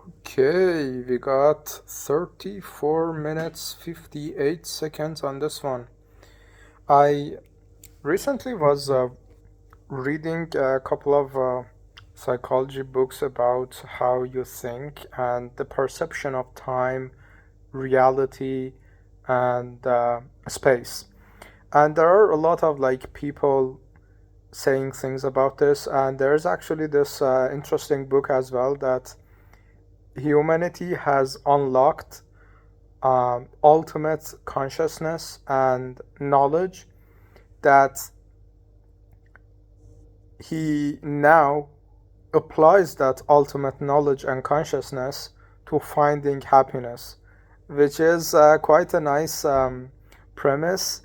Okay, we got 34 minutes 58 seconds on this one. I recently was reading a couple of psychology books about how you think and the perception of time, reality, and space. And there are a lot of like people saying things about this, and there's actually this interesting book as well that humanity has unlocked ultimate consciousness and knowledge that he now applies that ultimate knowledge and consciousness to finding happiness, which is quite a nice premise.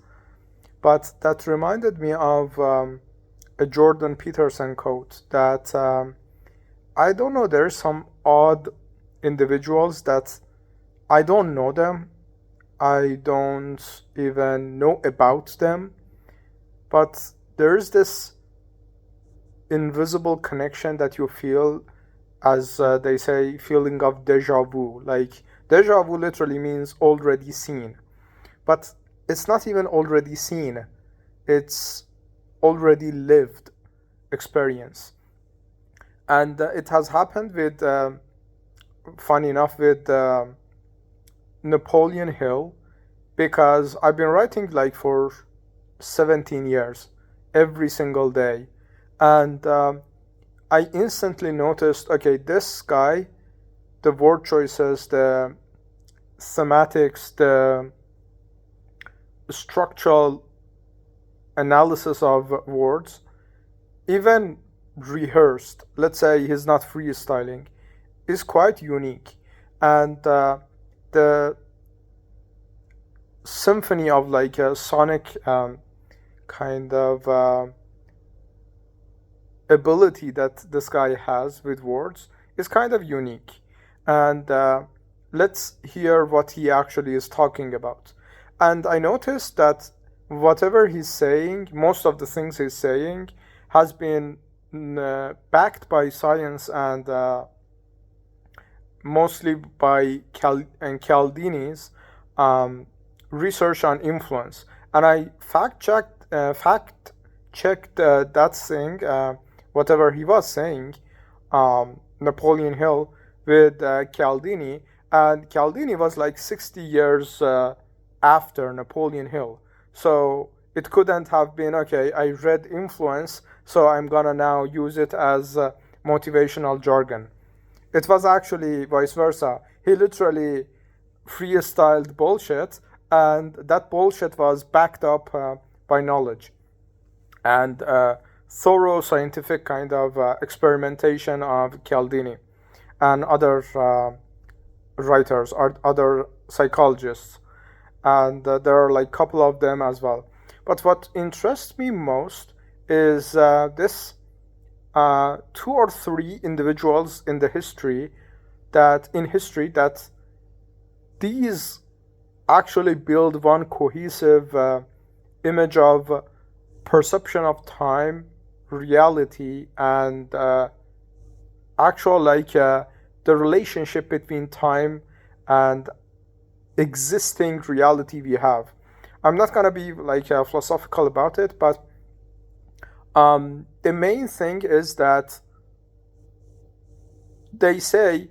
But that reminded me of a Jordan Peterson quote that I don't know, there's some odd individuals that I don't know them, I don't even know about them, but there's this invisible connection that you feel, as they say, feeling of deja vu. Like, deja vu literally means already seen, but it's not even already seen, it's already lived experience. And it has happened with, funny enough, with Napoleon Hill, because I've been writing like for 17 years, every single day. And I instantly noticed, okay, this guy, the word choices, the thematics, the structural analysis of words, even rehearsed, let's say he's not freestyling, is quite unique. And the symphony of like a sonic kind of ability that this guy has with words is kind of unique. And let's hear what he actually is talking about. And I noticed that whatever he's saying, most of the things he's saying, has been backed by science and mostly by Cialdini's um, research on influence. And I fact checked that thing, whatever he was saying, Napoleon Hill with Cialdini, and Cialdini was like 60 years after Napoleon Hill. So it couldn't have been, okay, I read influence, so I'm gonna now use it as motivational jargon. It was actually vice versa. He literally freestyled bullshit, and that bullshit was backed up by knowledge and thorough scientific kind of experimentation of Cialdini and other writers or other psychologists. And there are like a couple of them as well. But what interests me most is this two or three individuals in the history that in history that these actually build one cohesive image of perception of time, reality, and actual like the relationship between time and existing reality we have. I'm not gonna be like philosophical about it, but the main thing is that they say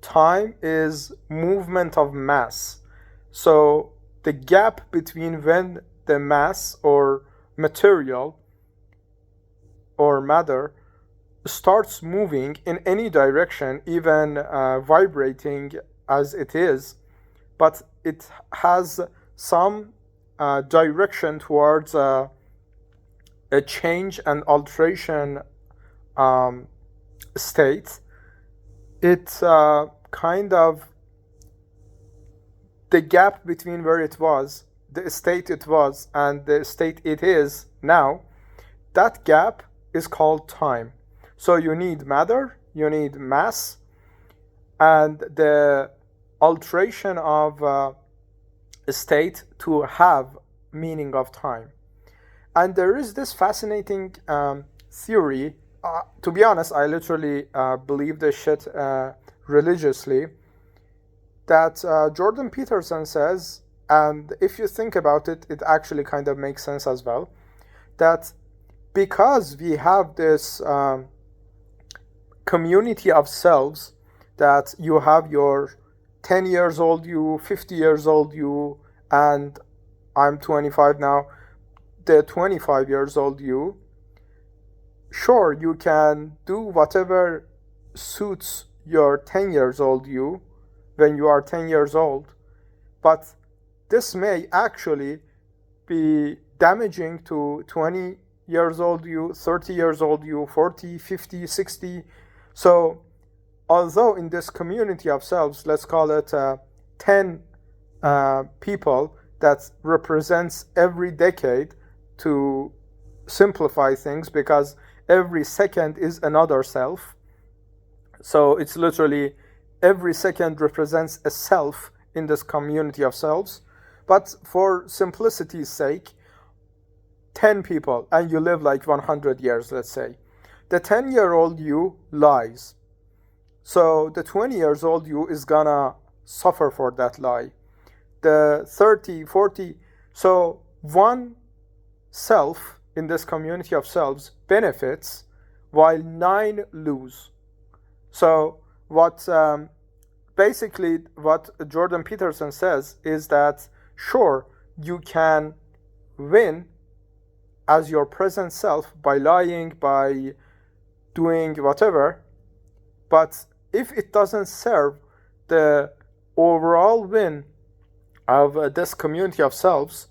time is movement of mass. So the gap between when the mass or material or matter starts moving in any direction, even vibrating as it is, but it has some direction towards a change and alteration um, state. It kind of the gap between where it was, the state it was, and the state it is now, that gap is called time. So you need matter, you need mass, and the alteration of a state to have meaning of time. And there is this fascinating theory. To be honest, I literally believe this shit religiously, that Jordan Peterson says, and if you think about it, it actually kind of makes sense as well, that because we have this community of selves, that you have your 10 years old you, 50 years old you, and I'm 25 now, the 25 years old you, sure, you can do whatever suits your 10 years old you when you are 10 years old, but this may actually be damaging to 20 years old you, 30 years old you, 40, 50, 60. So although in this community of selves, let's call it 10 people that represents every decade, to simplify things, because every second is another self. So it's literally every second represents a self in this community of selves. But for simplicity's sake, 10 people, and you live like 100 years, let's say. The 10-year-old you lies. So the 20 years old you is gonna suffer for that lie. The 30, 40, so one self in this community of selves benefits while 9 lose. So basically what Jordan Peterson says is that sure, you can win as your present self by lying, by doing whatever, but if it doesn't serve the overall win of this community of selves,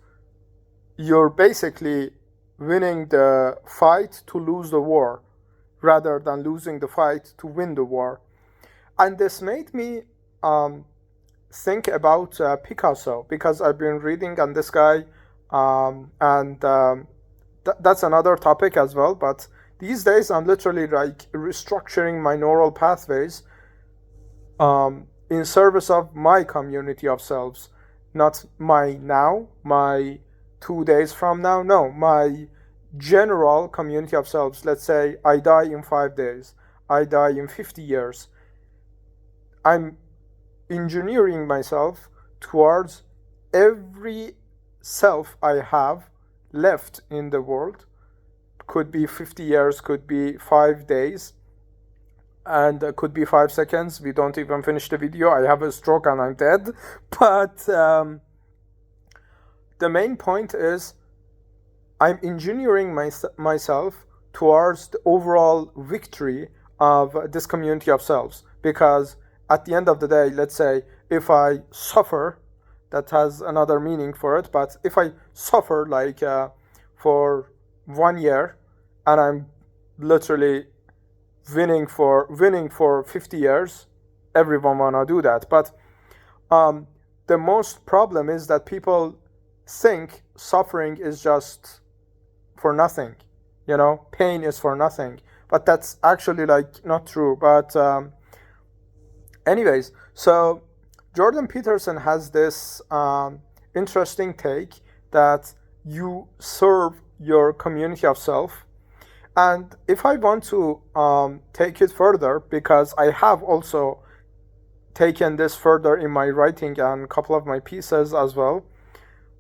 you're basically winning the fight to lose the war rather than losing the fight to win the war. And this made me think about Picasso, because I've been reading on this guy, and that's another topic as well. But these days I'm literally like restructuring my neural pathways in service of my community of selves, not my now, my 2 days from now, no, my general community of selves. Let's say I die in 5 days, I die in 50 years. I'm engineering myself towards every self I have left in the world. Could be 50 years, could be 5 days, and could be 5 seconds. We don't even finish the video, I have a stroke and I'm dead. But the main point is I'm engineering myself towards the overall victory of this community of selves, because at the end of the day, let's say if I suffer, that has another meaning for it, but if I suffer like for 1 year and I'm literally winning for 50 years, everyone wanna do that. But the most problem is that people think suffering is just for nothing, pain is for nothing, but that's actually like not true. But anyways, so Jordan Peterson has this interesting take that you serve your community of self. And if I want to take it further, because I have also taken this further in my writing and a couple of my pieces as well,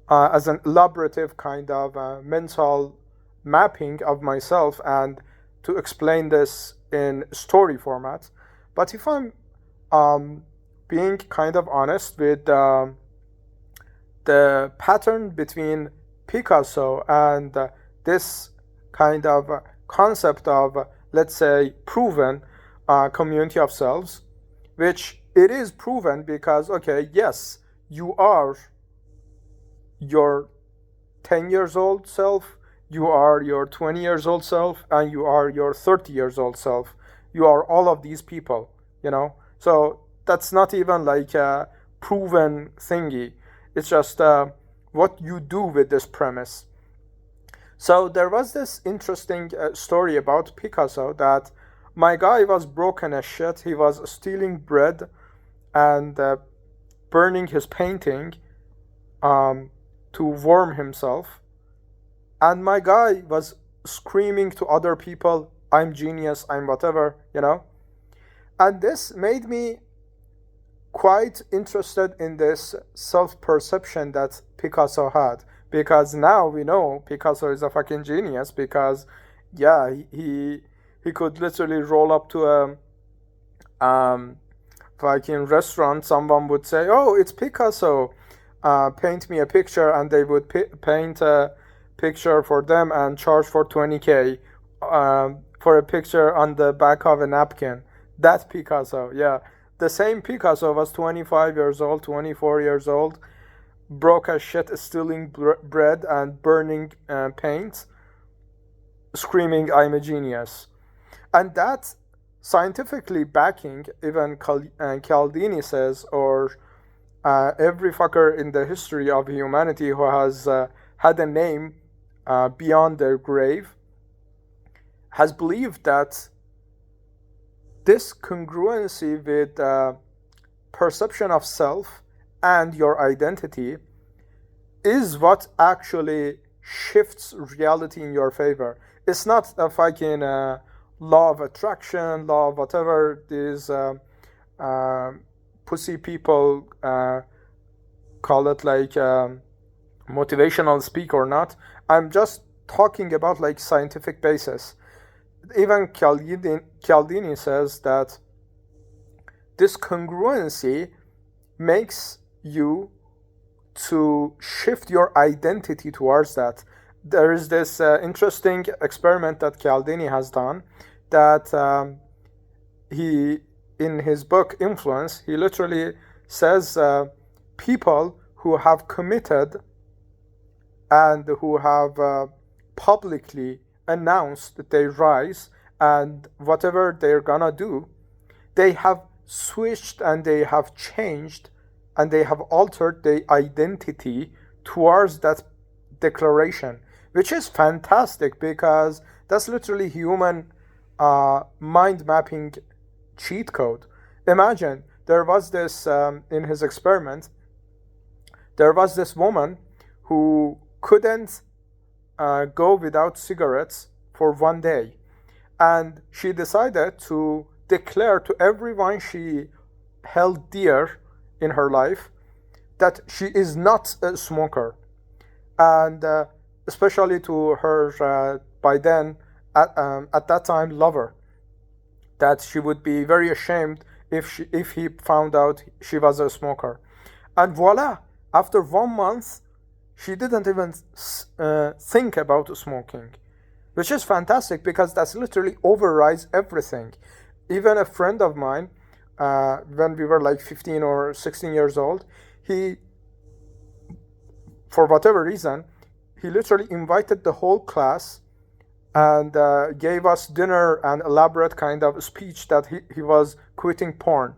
as an elaborative kind of mental mapping of myself, and to explain this in story format. But if I'm being kind of honest with the pattern between Picasso and this kind of concept of, let's say, proven community of selves, which it is proven because, okay, yes, you are your 10 years old self, you are your 20 years old self, and you are your 30 years old self. You are all of these people, So that's not even like a proven thingy. It's just what you do with this premise. So there was this interesting story about Picasso, that my guy was broken as shit. He was stealing bread and burning his painting to warm himself. And my guy was screaming to other people, I'm genius, I'm whatever, And this made me quite interested in this self-perception that Picasso had, because now we know Picasso is a fucking genius, because yeah, he could literally roll up to a fucking restaurant. Someone would say, "Oh, it's Picasso. Paint me a picture," and they would paint a picture for them and charge for 20K for a picture on the back of a napkin. That's Picasso. Yeah, the same Picasso was 25 years old, 24 years old, broke as shit, stealing bread and burning paint, screaming, "I'm a genius." And that scientifically backing, even Cialdini says, or every fucker in the history of humanity who has had a name beyond their grave, has believed that this congruency with perception of self and your identity is what actually shifts reality in your favor. It's not a fucking law of attraction, law of whatever these pussy people call it, like motivational speak or not. I'm just talking about like scientific basis. Even Cialdini says that this congruency makes you to shift your identity towards that. There is this interesting experiment that Cialdini has done, that he, in his book Influence, he literally says people who have committed and who have publicly announced that they rise and whatever they're gonna do, they have switched and they have changed and they have altered their identity towards that declaration, which is fantastic, because that's literally human mind mapping cheat code. Imagine there was this in his experiment, there was this woman who couldn't go without cigarettes for one day, and she decided to declare to everyone she held dear in her life that she is not a smoker, and especially to her by then at that time lover, that she would be very ashamed if he found out she was a smoker. And voila, after 1 month she didn't even think about smoking, which is fantastic, because that's literally overrides everything. Even a friend of mine, when we were like 15 or 16 years old, he, for whatever reason, he literally invited the whole class and gave us dinner and elaborate kind of speech that he was quitting porn.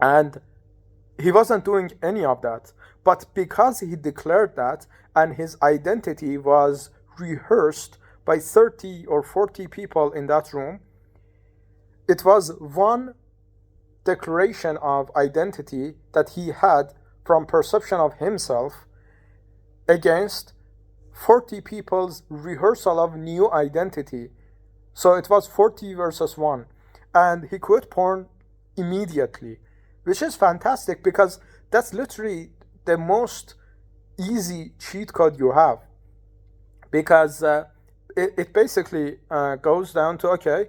And he wasn't doing any of that. But because he declared that and his identity was rehearsed by 30 or 40 people in that room, it was one declaration of identity that he had from perception of himself against 40 people's rehearsal of new identity. So it was 40 versus 1. And he quit porn immediately, which is fantastic, because that's literally the most easy cheat code you have. Because it basically goes down to, okay,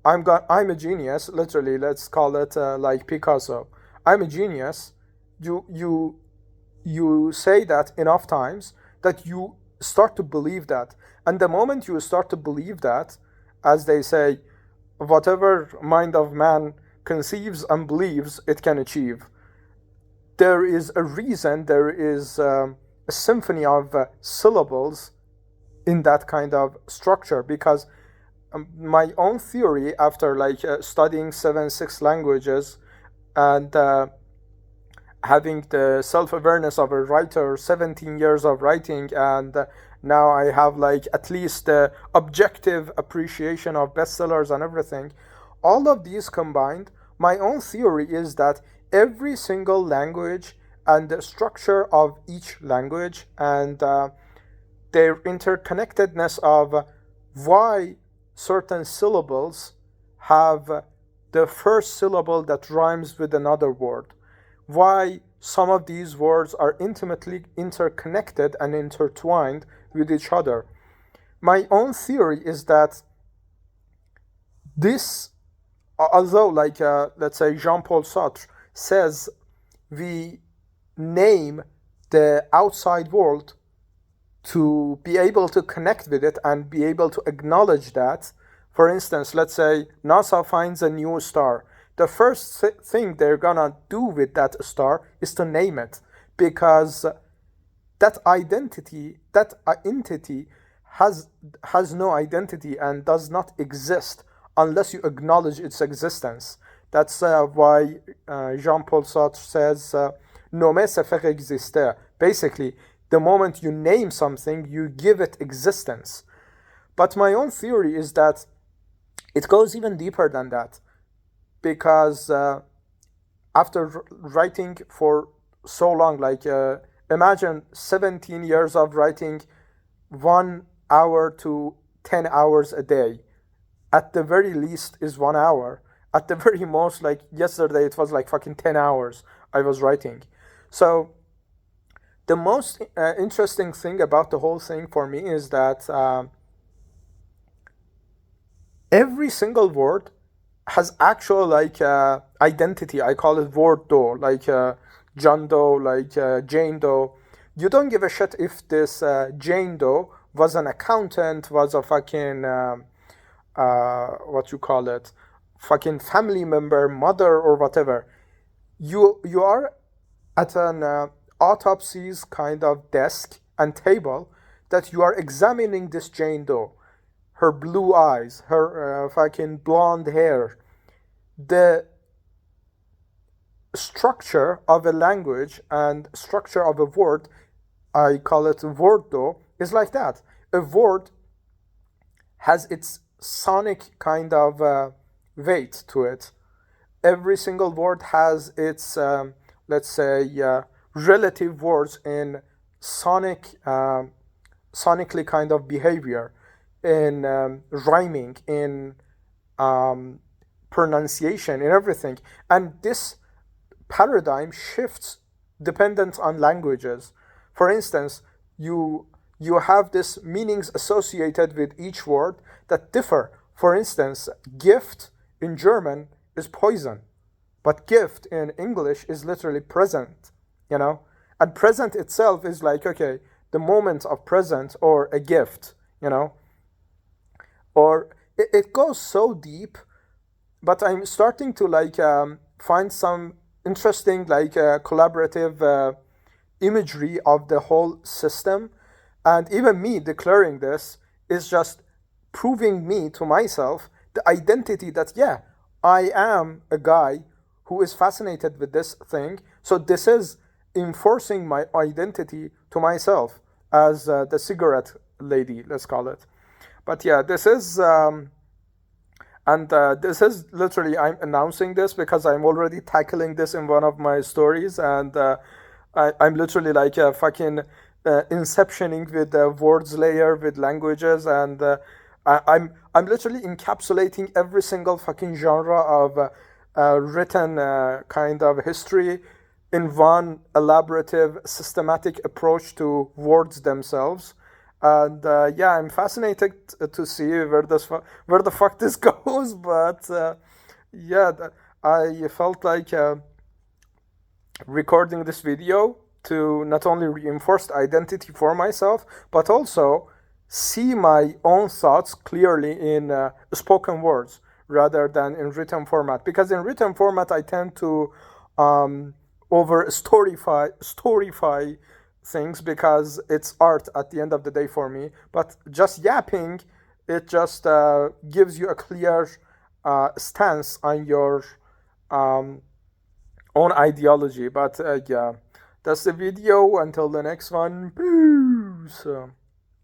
I'm a genius, literally, let's call it like Picasso. I'm a genius. You say that enough times that you start to believe that. And the moment you start to believe that, as they say, whatever mind of man conceives and believes, it can achieve. There is a reason, there is a symphony of syllables in that kind of structure, because my own theory, after like studying 6 languages and having the self-awareness of a writer, 17 years of writing, and now I have like at least the objective appreciation of bestsellers and everything, all of these combined, my own theory is that every single language and the structure of each language and their interconnectedness of why certain syllables have the first syllable that rhymes with another word, why some of these words are intimately interconnected and intertwined with each other. My own theory is that this, although let's say Jean-Paul Sartre says we name the outside world to be able to connect with it and be able to acknowledge that. For instance, let's say NASA finds a new star. The first thing they're gonna do with that star is to name it, because that identity, that entity has no identity and does not exist unless you acknowledge its existence. That's why Jean-Paul Sartre says, nommer c'est faire exister. Basically, the moment you name something, you give it existence. But my own theory is that it goes even deeper than that, because after writing for so long, imagine 17 years of writing 1 hour to 10 hours a day. At the very least is 1 hour. At the very most, like yesterday, it was like fucking 10 hours I was writing. So the most interesting thing about the whole thing for me is that every single word has actual identity. I call it word-doe, John Doe, Jane Doe. You don't give a shit if this Jane Doe was an accountant, was a fucking what you call it, fucking family member, mother, or whatever. You are at an autopsy's kind of desk and table that you are examining this Jane Doe, her blue eyes, her fucking blonde hair. The structure of a language and structure of a word, I call it word-doe, is like that. A word has its sonic kind of weight to it. Every single word has its, let's say, relative words in sonically kind of behavior, in rhyming, in pronunciation, in everything. And this paradigm shifts dependent on languages. For instance, you have this meanings associated with each word that differ. For instance, gift in German is poison, but gift in English is literally present, and present itself is like, okay, the moment of present or a gift, or it goes so deep. But I'm starting to find some interesting collaborative imagery of the whole system. And even me declaring this is just proving me to myself the identity that, yeah, I am a guy who is fascinated with this thing. So this is enforcing my identity to myself as the cigarette lady, let's call it. But yeah, this is, this is literally, I'm announcing this because I'm already tackling this in one of my stories. And I'm literally like a fucking inceptioning with the words layer with languages, and I'm literally encapsulating every single fucking genre of written kind of history in one elaborative, systematic approach to words themselves. And yeah, I'm fascinated to see where the fuck this goes. But yeah, I felt like recording this video to not only reinforce the identity for myself, but also see my own thoughts clearly in spoken words rather than in written format. Because in written format, I tend to over storyfy things because it's art at the end of the day for me. But just yapping, it just gives you a clear stance on your own ideology. But yeah, that's the video. Until the next one, peace.